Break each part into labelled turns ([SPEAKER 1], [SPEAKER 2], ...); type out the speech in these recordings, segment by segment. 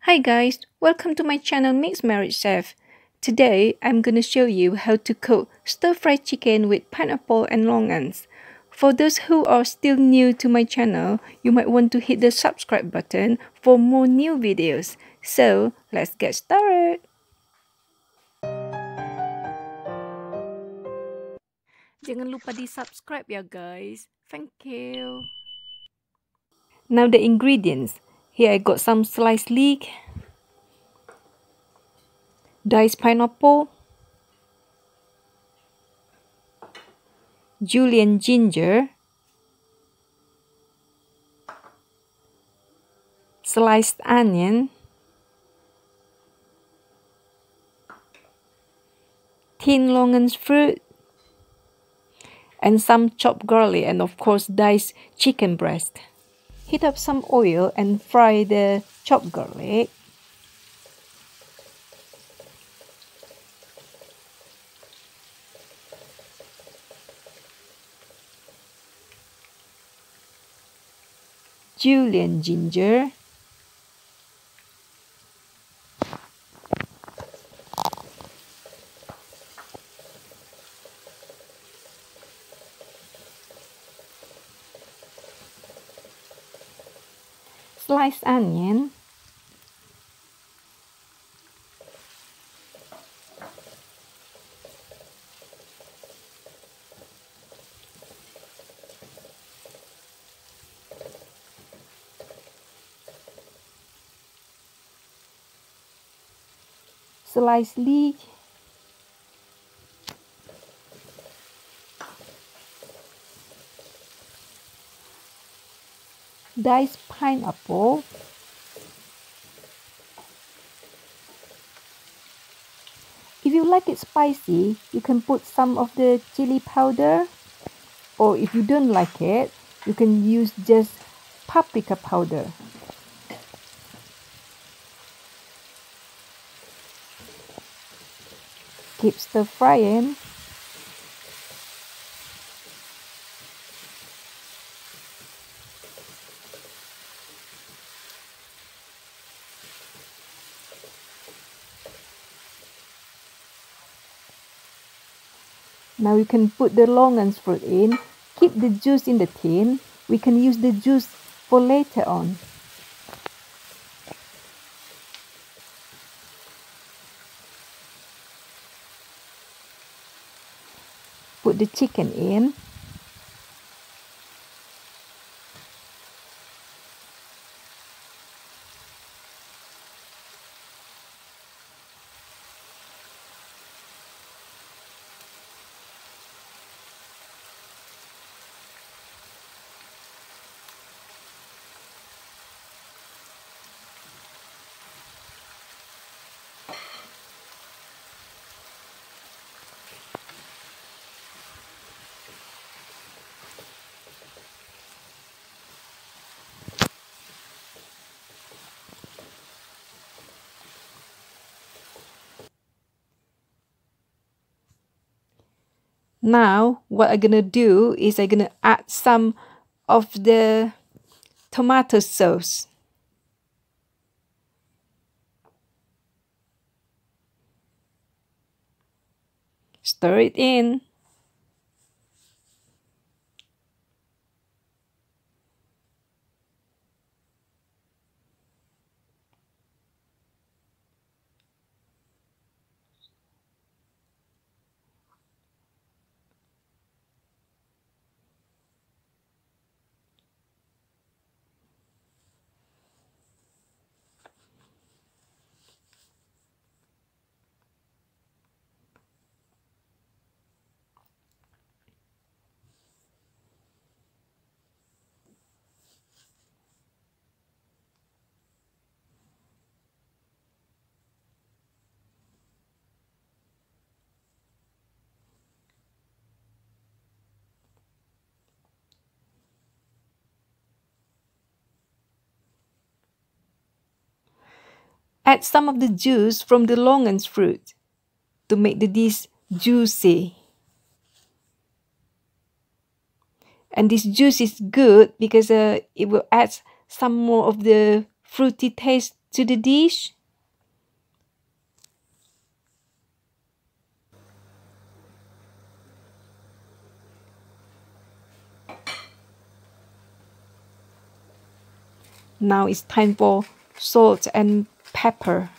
[SPEAKER 1] Hi guys, welcome to my channel Mixed Marriage Chef. Today I'm gonna show you how to cook stir-fried chicken with pineapple and longanians. For those who are still new to my channel, you might want to hit the subscribe button for more new videos. So let's get started. Jangan lupa di subscribe ya guys. Thank you. Now the ingredients. Here I got some sliced leek, diced pineapple, julienne ginger, sliced onion, thin longan fruit, and some chopped garlic, and of course diced chicken breast. Heat up some oil and fry the chopped garlic. Julienne ginger, sliced onion, sliced leek, diced pineapple, if you like it spicy, you can put some of the chili powder, or if you don't like it, you can use just paprika powder. Keep stir frying. Now you can put the longanians fruit in. Keep the juice in the tin. We can use the juice for later on. Put the chicken in. Now what I'm gonna do is I'm gonna add some of the tomato sauce. Stir it in. Add some of the juice from the longanians fruit to make the dish juicy. And this juice is good because it will add some more of the fruity taste to the dish. Now it's time for salt and pepper.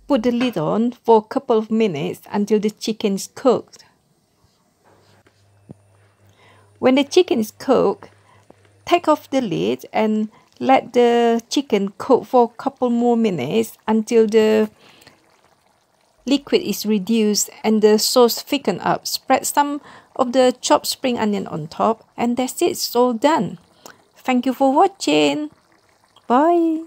[SPEAKER 1] Put the lid on for a couple of minutes until the chicken is cooked. When the chicken is cooked, take off the lid and let the chicken cook for a couple more minutes until the liquid is reduced and the sauce thicken up. Spread some of the chopped spring onion on top, and that's it, it's all done. Thank you for watching. Bye.